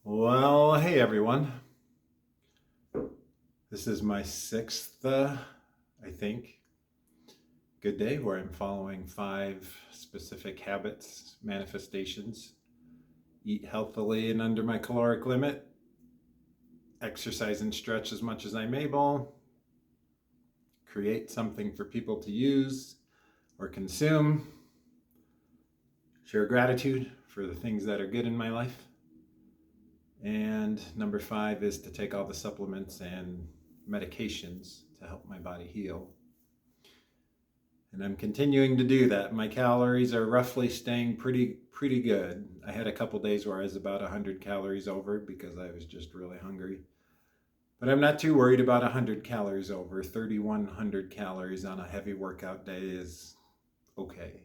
Well, hey everyone. This is my sixth, I think, good day where I'm following 5 specific habits, manifestations. Eat healthily and under my caloric limit. Exercise and stretch as much as I'm able. Create something for people to use or consume. Share gratitude for the things that are good in my life. And number 5 is to take all the supplements and medications to help my body heal. And I'm continuing to do that. My calories are roughly staying pretty good. I had a couple days where I was about 100 calories over because I was just really hungry. But I'm not too worried about 100 calories over. 3,100 calories on a heavy workout day is okay.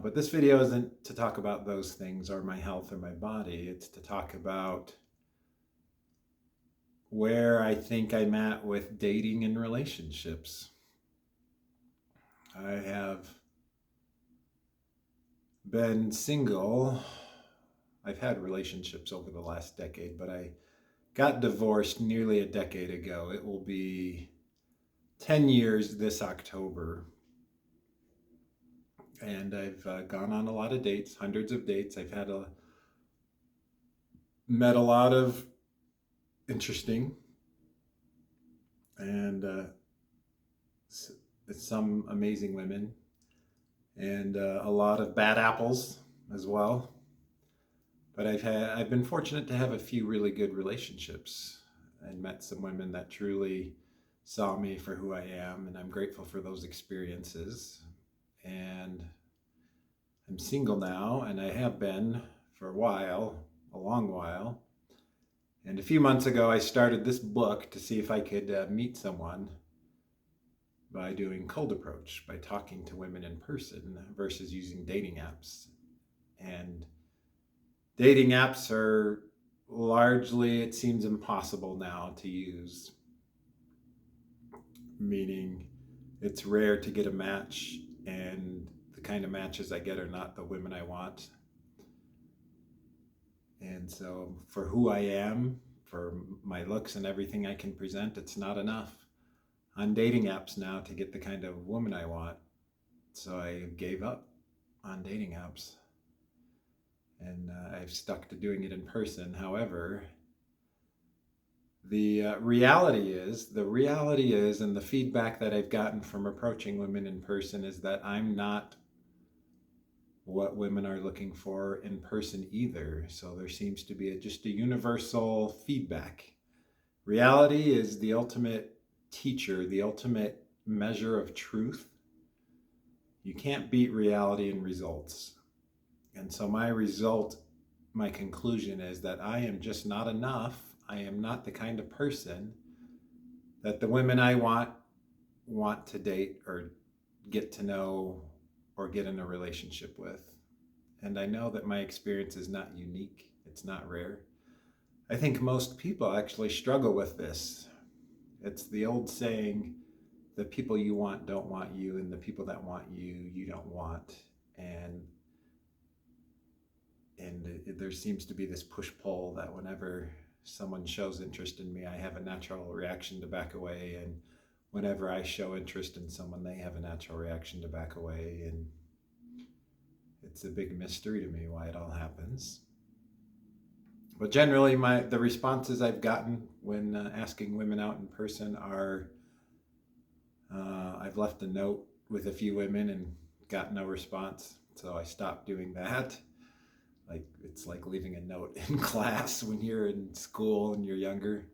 But this video isn't to talk about those things or my health or my body. It's to talk about where I think I'm at with dating and relationships. I have been single. I've had relationships over the last decade, but I got divorced nearly a decade ago. It will be 10 years this October. And I've gone on a lot of dates, hundreds of dates. I've met a lot of interesting and some amazing women, and a lot of bad apples as well. But I've been fortunate to have a few really good relationships and met some women that truly saw me for who I am, and I'm grateful for those experiences. And I'm single now, and I have been for a long while. And a few months ago, I started this book to see if I could meet someone by doing cold approach, by talking to women in person versus using dating apps. And dating apps are largely, it seems, impossible now to use, meaning it's rare to get a match, and the kind of matches I get are not the women I want. And so for who I am, for my looks and everything I can present, it's not enough on dating apps now to get the kind of woman I want. So I gave up on dating apps, and I've stuck to doing it in person. However, the reality is, and the feedback that I've gotten from approaching women in person is that I'm not what women are looking for in person either. So there seems to be just a universal feedback. Reality is the ultimate teacher, the ultimate measure of truth. You can't beat reality and results. And so my conclusion is that I am just not enough. I am not the kind of person that the women I want to date or get to know or get in a relationship with. And I know that my experience is not unique. It's not rare. I think most people actually struggle with this. It's the old saying, the people you want don't want you, and the people that want you, you don't want. And there seems to be this push-pull that whenever someone shows interest in me, I have a natural reaction to back away. And whenever I show interest in someone, they have a natural reaction to back away. And it's a big mystery to me why it all happens. But generally, the responses I've gotten when asking women out in person are, I've left a note with a few women and got no response, so I stopped doing that. It's like leaving a note in class when you're in school and you're younger.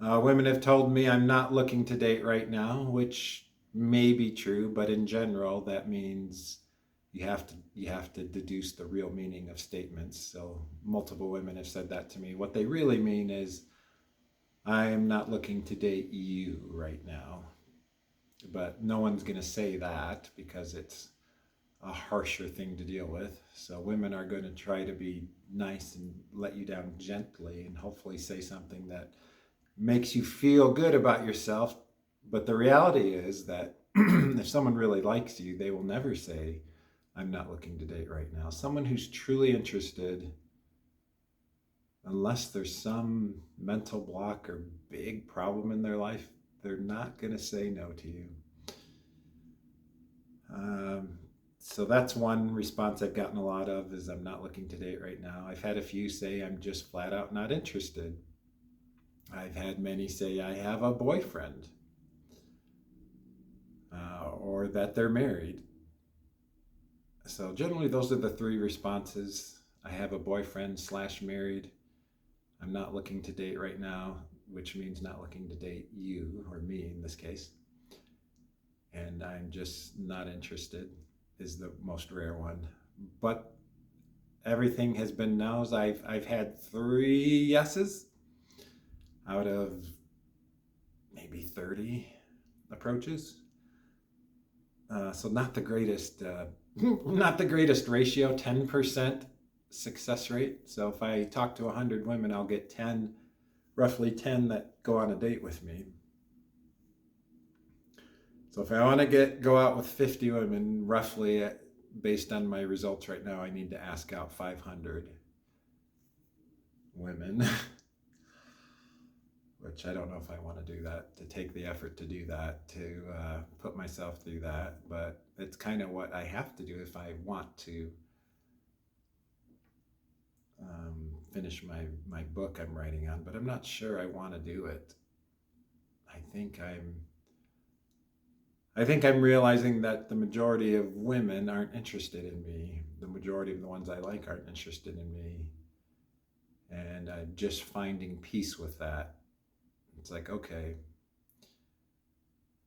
Women have told me I'm not looking to date right now, which may be true, but in general, that means you have to deduce the real meaning of statements. So multiple women have said that to me. What they really mean is, I am not looking to date you right now. But no one's going to say that because it's a harsher thing to deal with. So women are going to try to be nice and let you down gently and hopefully say something that makes you feel good about yourself. But the reality is that if someone really likes you, they will never say, I'm not looking to date right now. Someone who's truly interested, unless there's some mental block or big problem in their life, they're not going to say no to you. So that's one response I've gotten a lot of, is I'm not looking to date right now. I've had a few say I'm just flat out not interested. I've had many say I have a boyfriend, or that they're married. So generally those are the three responses. I have a boyfriend / married. I'm not looking to date right now, which means not looking to date you or me in this case. And I'm just not interested is the most rare one. But everything has been no's. I've had 3 yeses out of maybe 30 approaches. So not the greatest not the greatest ratio, 10% success rate. So if I talk to 100 women, I'll get roughly 10 that go on a date with me. So if I want to go out with 50 women, roughly, based on my results right now, I need to ask out 500 women, which I don't know if I want to do that, to take the effort to do that, to put myself through that. But it's kind of what I have to do if I want to finish my book I'm writing on. But I'm not sure I want to do it. I think I'm realizing that the majority of women aren't interested in me. The majority of the ones I like aren't interested in me. And I'm just finding peace with that. It's like, okay,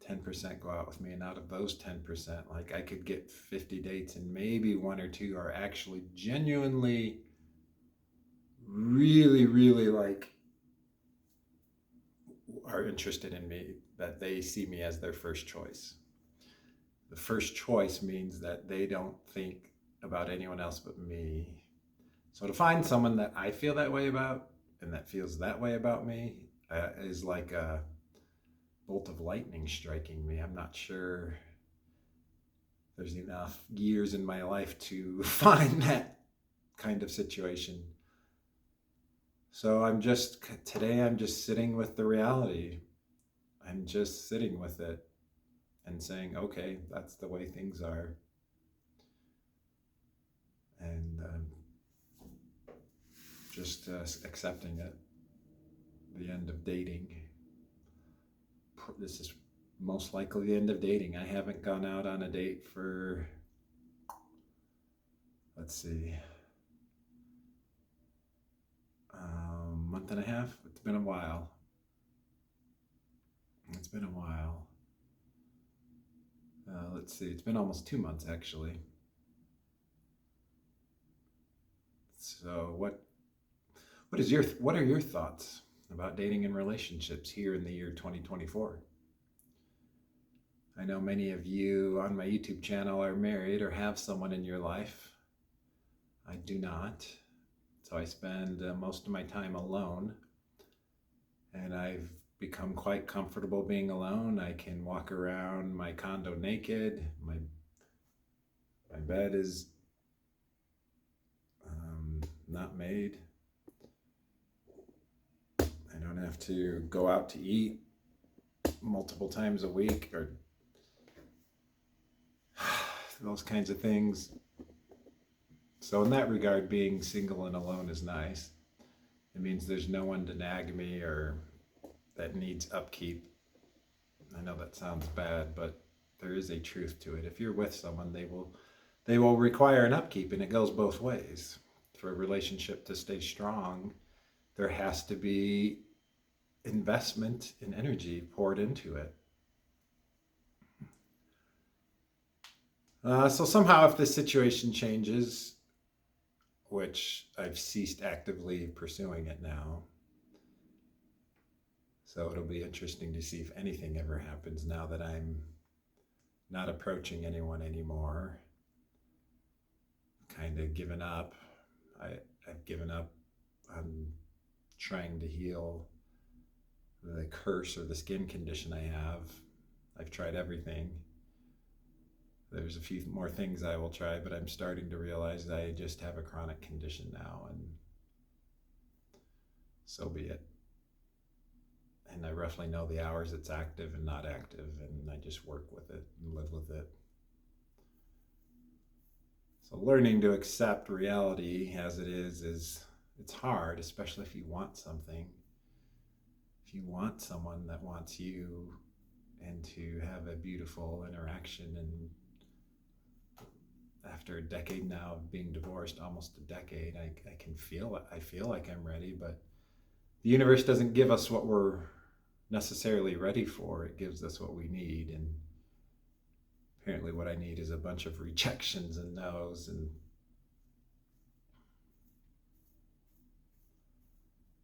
10% go out with me, and out of those 10%, like I could get 50 dates and maybe 1 or 2 are actually genuinely really, really are interested in me, that they see me as their first choice. The first choice means that they don't think about anyone else but me. So to find someone that I feel that way about and that feels that way about me is like a bolt of lightning striking me. I'm not sure there's enough years in my life to find that kind of situation. So today I'm just sitting with the reality. I'm just sitting with it and saying, okay, that's the way things are. And just accepting it. The end of dating. This is most likely the end of dating. I haven't gone out on a date for, let's see, month and a half. It's been a while. Let's see, it's been almost 2 months actually. So what are your thoughts about dating and relationships here in the year 2024? I know many of you on my YouTube channel are married or have someone in your life. I do not. So I spend most of my time alone, and I've become quite comfortable being alone. I can walk around my condo naked. My bed is not made. I don't have to go out to eat multiple times a week or those kinds of things. So in that regard, being single and alone is nice. It means there's no one to nag me or that needs upkeep. I know that sounds bad, but there is a truth to it. If you're with someone, they will require an upkeep, and it goes both ways. For a relationship to stay strong, there has to be investment and energy poured into it. So somehow if this situation changes, which I've ceased actively pursuing it now, so it'll be interesting to see if anything ever happens now that I'm not approaching anyone anymore. Kind of given up. I've given up on trying to heal the curse or the skin condition I have. I've tried everything. There's a few more things I will try, but I'm starting to realize I just have a chronic condition now, and so be it. And I roughly know the hours it's active and not active, and I just work with it and live with it. So learning to accept reality as it is it's hard, especially if you want something. If you want someone that wants you, and to have a beautiful interaction, and after a decade now of being divorced, almost a decade, I can feel it. I feel like I'm ready, but the universe doesn't give us what we're necessarily ready for. It gives us what we need, and apparently what I need is a bunch of rejections and no's. And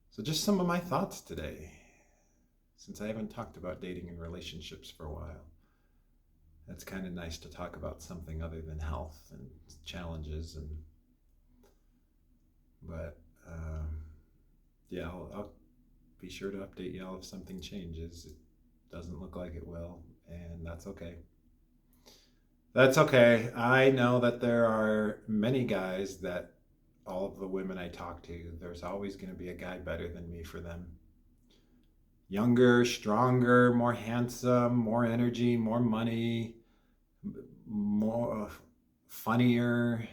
so just some of my thoughts today, since I haven't talked about dating and relationships for a while. It's kind of nice to talk about something other than health and challenges, but yeah, I'll be sure to update y'all if something changes. It doesn't look like it will, and that's okay. That's okay. I know that there are many guys that all of the women I talk to, there's always going to be a guy better than me for them. Younger, stronger, more handsome, more energy, more money, more funnier,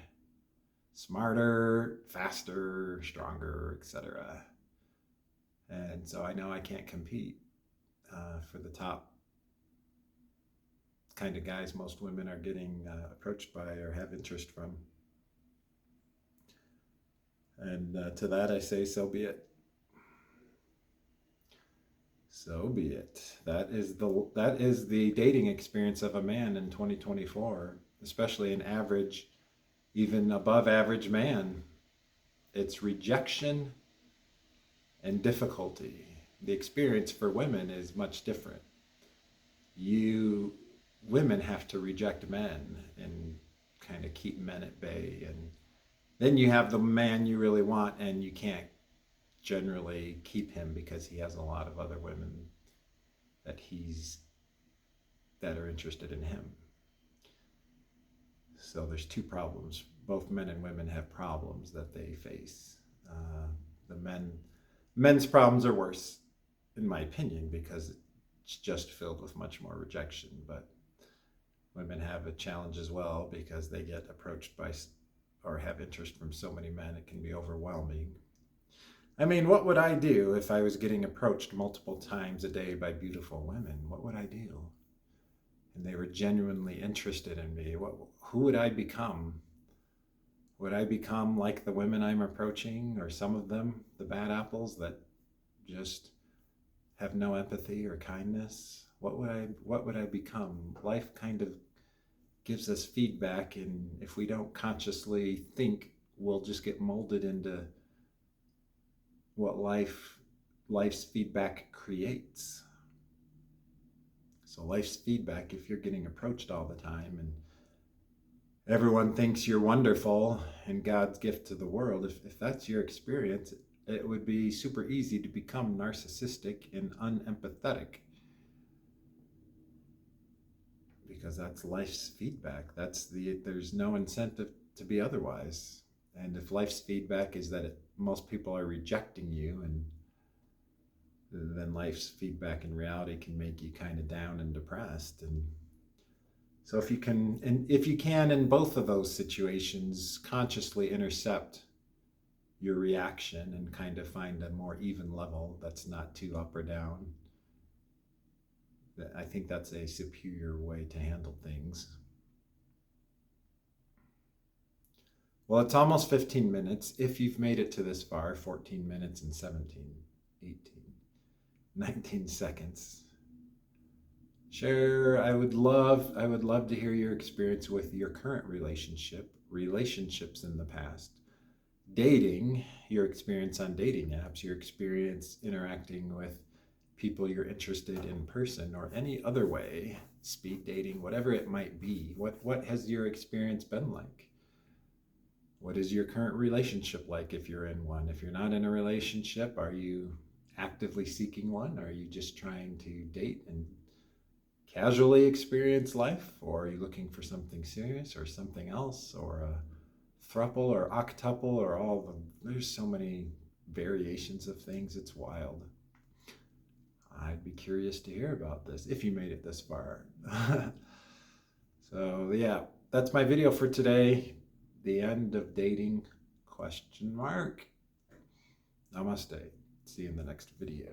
smarter, faster, stronger, etc. And so I know I can't compete for the top kind of guys most women are getting approached by or have interest from. And to that I say, so be it. So be it. That is the dating experience of a man in 2024, especially an average, even above average man. It's rejection and difficulty. The experience for women is much different. Women have to reject men and kind of keep men at bay, and then you have the man you really want, and you can't generally keep him because he has a lot of other women that are interested in him. So there's two problems. Both men and women have problems that they face. Men's problems are worse, in my opinion, because it's just filled with much more rejection. But women have a challenge as well because they get approached by or have interest from so many men. It can be overwhelming. I mean, what would I do if I was getting approached multiple times a day by beautiful women? What would I do? And they were genuinely interested in me. Who would I become? Would I become like the women I'm approaching, or some of them, the bad apples that just have no empathy or kindness? What would I become? Life kind of gives us feedback, and if we don't consciously think, we'll just get molded into what life's feedback creates. So life's feedback, if you're getting approached all the time and everyone thinks you're wonderful and God's gift to the world, if that's your experience, it would be super easy to become narcissistic and unempathetic, because that's life's feedback. There's no incentive to be otherwise. And if life's feedback is that most people are rejecting you, and then life's feedback in reality can make you kind of down and depressed. And so if you can in both of those situations consciously intercept your reaction and kind of find a more even level that's not too up or down, I think that's a superior way to handle things. Well, it's almost 15 minutes. If you've made it to this far, 14 minutes and 17, 18, 19 seconds. Share, I would love to hear your experience with your current relationships in the past, dating, your experience on dating apps, your experience interacting with people you're interested in person or any other way, speed dating, whatever it might be. What has your experience been like? What is your current relationship like if you're in one? If you're not in a relationship, are you actively seeking one? Or are you just trying to date and casually experience life, or are you looking for something serious or something else, or a thruple or octuple or all of them? There's so many variations of things, it's wild. I'd be curious to hear about this if you made it this far. So yeah, that's my video for today. The end of dating, question mark. Namaste. See you in the next video.